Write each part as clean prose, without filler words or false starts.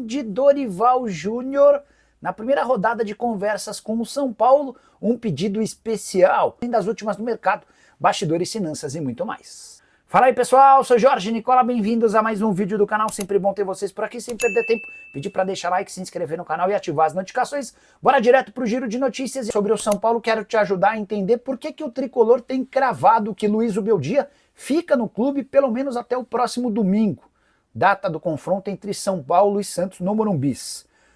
de Dorival Júnior na primeira rodada de conversas com o São Paulo, um pedido especial, além das últimas no mercado, bastidores, finanças e muito mais. Fala aí pessoal, sou Jorge Nicola, bem-vindos a mais um vídeo do canal, sempre bom ter vocês por aqui, sem perder tempo, pedir para deixar like, se inscrever no canal e ativar as notificações. Bora direto pro giro de notícias sobre o São Paulo, quero te ajudar a entender por que o Tricolor tem cravado que Luiz Ubeldia fica no clube pelo menos até o próximo domingo, data do confronto entre São Paulo e Santos no Morumbi.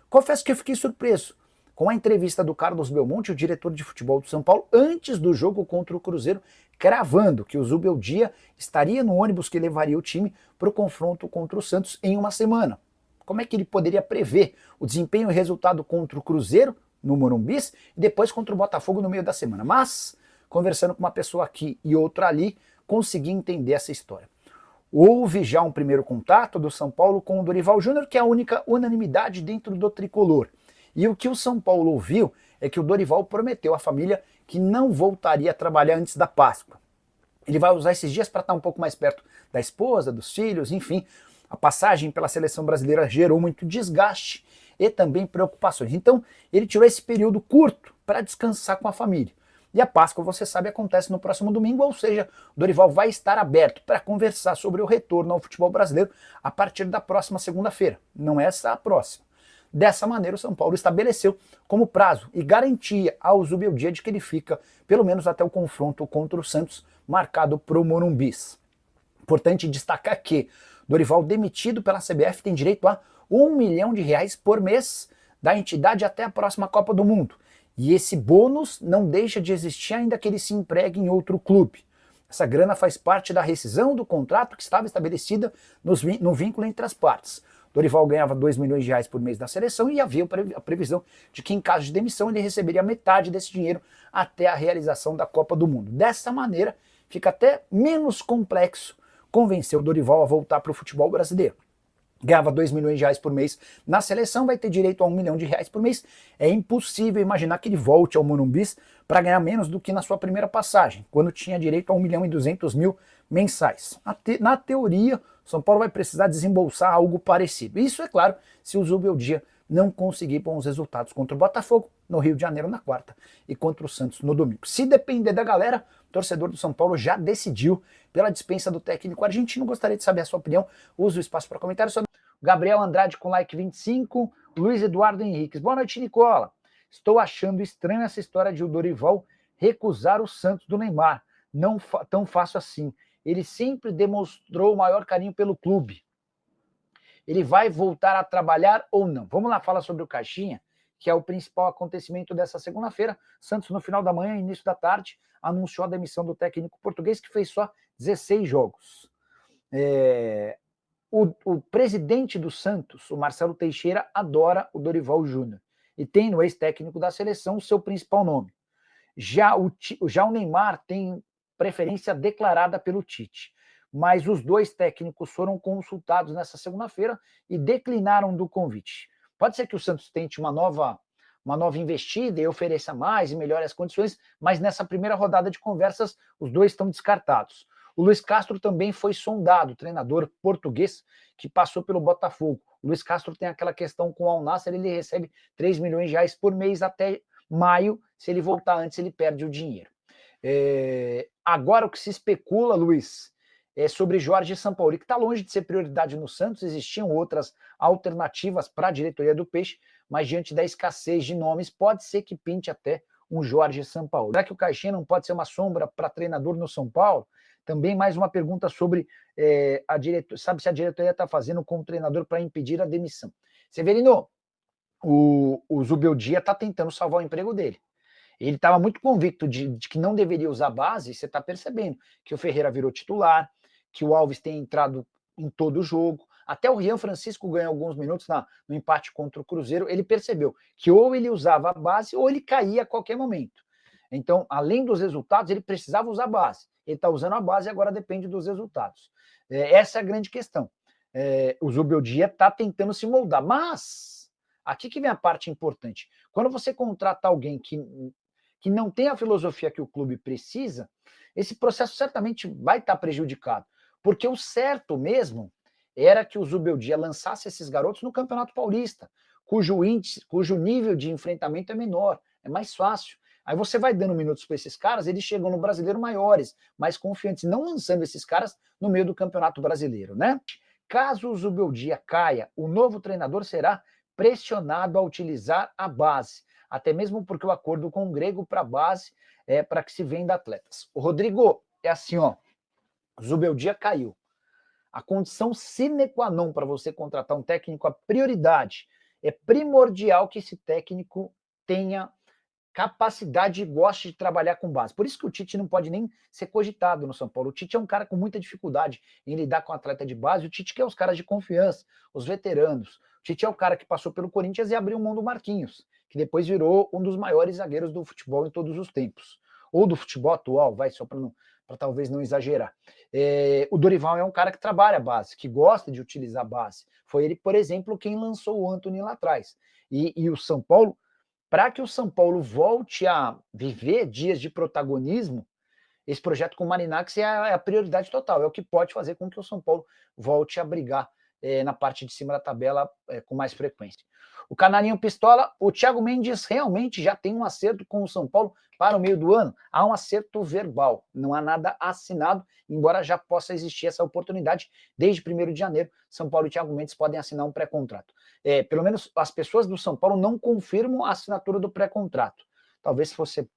Confesso que eu fiquei surpreso com a entrevista do Carlos Belmonte, o diretor de futebol do São Paulo, antes do jogo contra o Cruzeiro, cravando que o Zubeldia estaria no ônibus que levaria o time para o confronto contra o Santos em uma semana. Como é que ele poderia prever o desempenho e resultado contra o Cruzeiro no Morumbi e depois contra o Botafogo no meio da semana? Mas, conversando com uma pessoa aqui e outra ali, consegui entender essa história. Houve já um primeiro contato do São Paulo com o Dorival Júnior, que é a única unanimidade dentro do Tricolor. E o que o São Paulo ouviu é que o Dorival prometeu à família que não voltaria a trabalhar antes da Páscoa. Ele vai usar esses dias para estar um pouco mais perto da esposa, dos filhos, enfim. A passagem pela seleção brasileira gerou muito desgaste e também preocupações. Então, ele tirou esse período curto para descansar com a família. E a Páscoa, você sabe, acontece no próximo domingo, ou seja, o Dorival vai estar aberto para conversar sobre o retorno ao futebol brasileiro a partir da próxima segunda-feira. Não é essa a próxima. Dessa maneira, o São Paulo estabeleceu como prazo e garantia ao Zubeldia de que ele fica pelo menos até o confronto contra o Santos, marcado para o Morumbi. Importante destacar que Dorival, demitido pela CBF, tem direito a R$1 milhão por mês da entidade até a próxima Copa do Mundo. E esse bônus não deixa de existir ainda que ele se empregue em outro clube. Essa grana faz parte da rescisão do contrato que estava estabelecida no vínculo entre as partes. Dorival ganhava R$2 milhões por mês da seleção e havia a previsão de que em caso de demissão ele receberia metade desse dinheiro até a realização da Copa do Mundo. Dessa maneira, fica até menos complexo convencer o Dorival a voltar para o futebol brasileiro. Ganhava R$2 milhões por mês na seleção, vai ter direito a R$1 milhão por mês. É impossível imaginar que ele volte ao Morumbi para ganhar menos do que na sua primeira passagem, quando tinha direito a R$1.200.000 mensais. Na teoria, São Paulo vai precisar desembolsar algo parecido. Isso, é claro, se o Zubeldia não conseguir bons resultados contra o Botafogo no Rio de Janeiro na quarta e contra o Santos no domingo. Se depender da galera, o torcedor do São Paulo já decidiu pela dispensa do técnico argentino. Gostaria de saber a sua opinião. Use o espaço para comentários. Gabriel Andrade com like 25, Luiz Eduardo Henriques. Boa noite, Nicola. Estou achando estranho essa história de o Dorival recusar o Santos do Neymar. Não tão fácil assim. Ele sempre demonstrou o maior carinho pelo clube. Ele vai voltar a trabalhar ou não? Vamos lá falar sobre o Caixinha, que é o principal acontecimento dessa segunda-feira. Santos, no final da manhã, início da tarde, anunciou a demissão do técnico português, que fez só 16 jogos. O presidente do Santos, o Marcelo Teixeira, adora o Dorival Júnior e tem no ex-técnico da seleção o seu principal nome. Já o Neymar tem preferência declarada pelo Tite, mas os dois técnicos foram consultados nessa segunda-feira e declinaram do convite. Pode ser que o Santos tente uma nova investida e ofereça mais e melhore as condições, mas nessa primeira rodada de conversas os dois estão descartados. O Luiz Castro também foi sondado, treinador português que passou pelo Botafogo. O Luiz Castro tem aquela questão com o Al Nassr, ele recebe R$3 milhões por mês até maio. Se ele voltar antes, ele perde o dinheiro. Agora o que se especula, Luiz, é sobre Jorge Sampaoli, que está longe de ser prioridade no Santos. Existiam outras alternativas para a diretoria do Peixe, mas diante da escassez de nomes, pode ser que pinte até um Jorge Sampaoli. Será que o Caixinha não pode ser uma sombra para treinador no São Paulo? Também mais uma pergunta sobre a diretoria. Sabe se a diretoria está fazendo com o treinador para impedir a demissão? Severino, o Zubeldia está tentando salvar o emprego dele. Ele estava muito convicto de que não deveria usar base, e você está percebendo que o Ferreira virou titular, que o Alves tem entrado em todo o jogo, até o Rian Francisco ganhou alguns minutos no empate contra o Cruzeiro. Ele percebeu que ou ele usava a base ou ele caía a qualquer momento. Então, além dos resultados, ele precisava usar a base. Ele está usando a base e agora depende dos resultados. Essa é a grande questão. O Zubeldia está tentando se moldar, mas aqui que vem a parte importante. Quando você contrata alguém que não tem a filosofia que o clube precisa, esse processo certamente vai estar prejudicado. Porque o certo mesmo era que o Zubeldia lançasse esses garotos no Campeonato Paulista, cujo nível de enfrentamento é menor, é mais fácil. Aí você vai dando minutos para esses caras, eles chegam no Brasileiro maiores, mais confiantes, não lançando esses caras no meio do Campeonato Brasileiro, né? Caso o Zubeldia caia, o novo treinador será pressionado a utilizar a base, até mesmo porque o acordo com o Grego para a base é para que se venda atletas. O Rodrigo, é assim, ó, o Zubeldia caiu. A condição sine qua non para você contratar um técnico, a prioridade, é primordial que esse técnico tenha capacidade e goste de trabalhar com base. Por isso que o Tite não pode nem ser cogitado no São Paulo. O Tite é um cara com muita dificuldade em lidar com atleta de base. O Tite quer os caras de confiança, os veteranos. O Tite é o cara que passou pelo Corinthians e abriu mão do Marquinhos, que depois virou um dos maiores zagueiros do futebol em todos os tempos. Ou do futebol atual, vai, só para talvez não exagerar. O Dorival é um cara que trabalha a base, que gosta de utilizar a base. Foi ele, por exemplo, quem lançou o Antony lá atrás. E o São Paulo, para que o São Paulo volte a viver dias de protagonismo, esse projeto com o Marinax é a prioridade total, é o que pode fazer com que o São Paulo volte a brigar na parte de cima da tabela com mais frequência. O Canarinho Pistola, o Thiago Mendes realmente já tem um acerto com o São Paulo para o meio do ano. Há um acerto verbal, não há nada assinado, embora já possa existir essa oportunidade. Desde 1º de janeiro, São Paulo e Thiago Mendes podem assinar um pré-contrato. Pelo menos as pessoas do São Paulo não confirmam a assinatura do pré-contrato. Talvez fosse,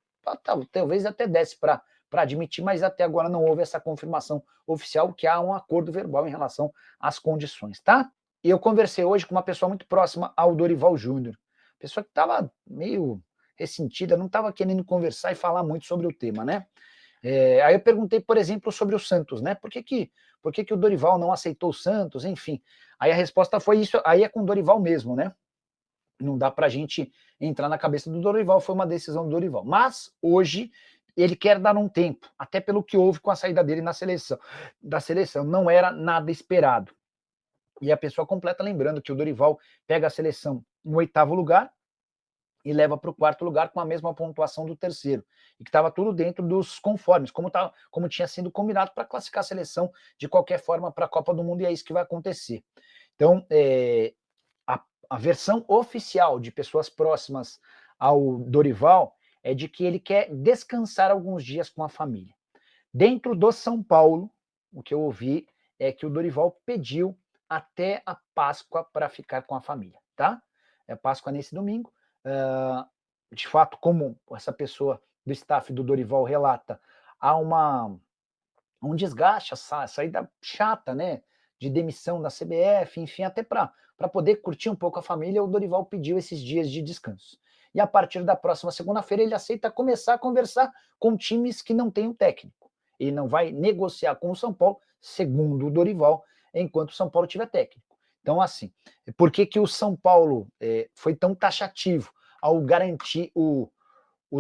talvez até desse para admitir, mas até agora não houve essa confirmação oficial que há um acordo verbal em relação às condições, tá? E eu conversei hoje com uma pessoa muito próxima ao Dorival Júnior, pessoa que estava meio ressentida, não estava querendo conversar e falar muito sobre o tema, né? Aí eu perguntei, por exemplo, sobre o Santos, né? Por que o Dorival não aceitou o Santos, enfim. Aí a resposta foi isso, aí é com o Dorival mesmo, né? Não dá pra gente entrar na cabeça do Dorival, foi uma decisão do Dorival. Mas hoje ele quer dar um tempo, até pelo que houve com a saída dele da seleção, não era nada esperado. E a pessoa completa lembrando que o Dorival pega a seleção no 8º lugar e leva para o 4º lugar com a mesma pontuação do 3º, e que estava tudo dentro dos conformes, como tinha sido combinado para classificar a seleção de qualquer forma para a Copa do Mundo, e é isso que vai acontecer. Então, a versão oficial de pessoas próximas ao Dorival é de que ele quer descansar alguns dias com a família. Dentro do São Paulo, o que eu ouvi é que o Dorival pediu até a Páscoa para ficar com a família, tá? É Páscoa nesse domingo. De fato, como essa pessoa do staff do Dorival relata, há um desgaste, a saída chata, né? De demissão da CBF, enfim, até para poder curtir um pouco a família, o Dorival pediu esses dias de descanso. E a partir da próxima segunda-feira ele aceita começar a conversar com times que não têm um técnico. Ele não vai negociar com o São Paulo, segundo o Dorival, enquanto o São Paulo tiver técnico. Então, assim, por que o São Paulo foi tão taxativo ao garantir o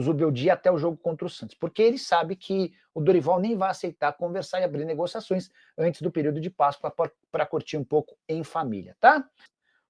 Zubeldia até o jogo contra o Santos? Porque ele sabe que o Dorival nem vai aceitar conversar e abrir negociações antes do período de Páscoa para curtir um pouco em família, tá?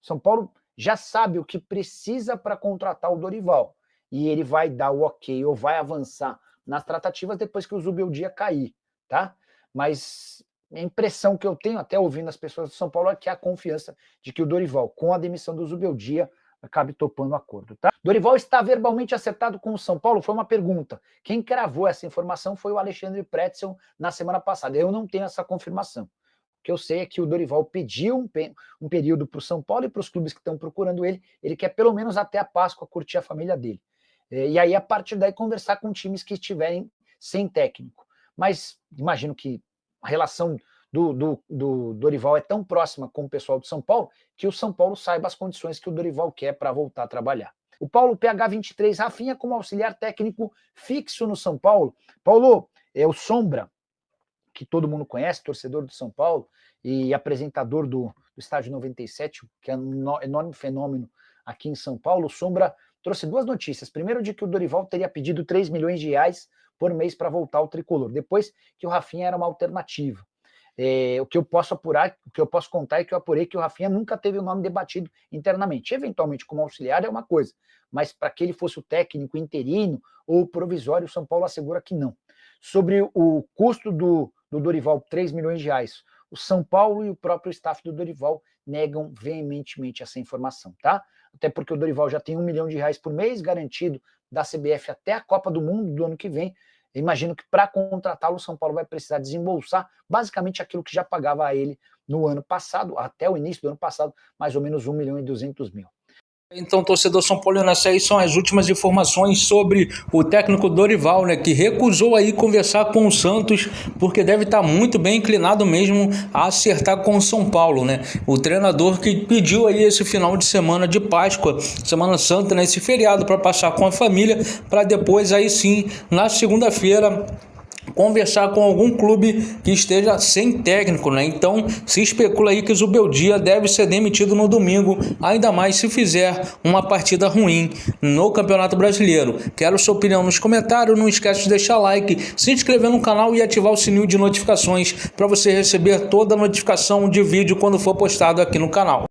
São Paulo já sabe o que precisa para contratar o Dorival e ele vai dar o ok ou vai avançar nas tratativas depois que o Zubeldia cair, tá? Mas a impressão que eu tenho, até ouvindo as pessoas do São Paulo, é que há confiança de que o Dorival, com a demissão do Zubeldia, acabe topando o acordo, tá? Dorival está verbalmente acertado com o São Paulo? Foi uma pergunta. Quem cravou essa informação foi o Alexandre Pretzel na semana passada. Eu não tenho essa confirmação. O que eu sei é que o Dorival pediu um período para o São Paulo e para os clubes que estão procurando ele quer pelo menos até a Páscoa curtir a família dele. E aí, a partir daí, conversar com times que estiverem sem técnico. Mas imagino que a relação do Dorival é tão próxima com o pessoal do São Paulo que o São Paulo saiba as condições que o Dorival quer para voltar a trabalhar. O Paulo PH23, Rafinha como auxiliar técnico fixo no São Paulo. Paulo, é o Sombra, que todo mundo conhece, torcedor do São Paulo e apresentador do Estádio 97, que é um enorme fenômeno aqui em São Paulo. O Sombra trouxe duas notícias. Primeiro, de que o Dorival teria pedido 3 milhões de reais por mês para voltar ao tricolor. Depois, que o Rafinha era uma alternativa. O que eu posso apurar, o que eu posso contar é que eu apurei que o Rafinha nunca teve o nome debatido internamente. Eventualmente, como auxiliar é uma coisa, mas para que ele fosse o técnico interino ou provisório, o São Paulo assegura que não. Sobre o custo do Dorival, 3 milhões de reais, o São Paulo e o próprio staff do Dorival negam veementemente essa informação, tá? Até porque o Dorival já tem R$1 milhão por mês garantido da CBF até a Copa do Mundo do ano que vem. Eu imagino que para contratá-lo, o São Paulo vai precisar desembolsar basicamente aquilo que já pagava a ele no ano passado, até o início do ano passado, mais ou menos R$1.200.000. Então, torcedor São Paulino, essas aí são as últimas informações sobre o técnico Dorival, né, que recusou aí conversar com o Santos, porque deve estar muito bem inclinado mesmo a acertar com o São Paulo, né? O treinador que pediu aí esse final de semana de Páscoa, Semana Santa, né, esse feriado para passar com a família, para depois aí sim, na segunda-feira, conversar com algum clube que esteja sem técnico, né? Então se especula aí que o Zubeldia deve ser demitido no domingo, ainda mais se fizer uma partida ruim no Campeonato Brasileiro. Quero sua opinião nos comentários, não esquece de deixar like, se inscrever no canal e ativar o sininho de notificações para você receber toda a notificação de vídeo quando for postado aqui no canal.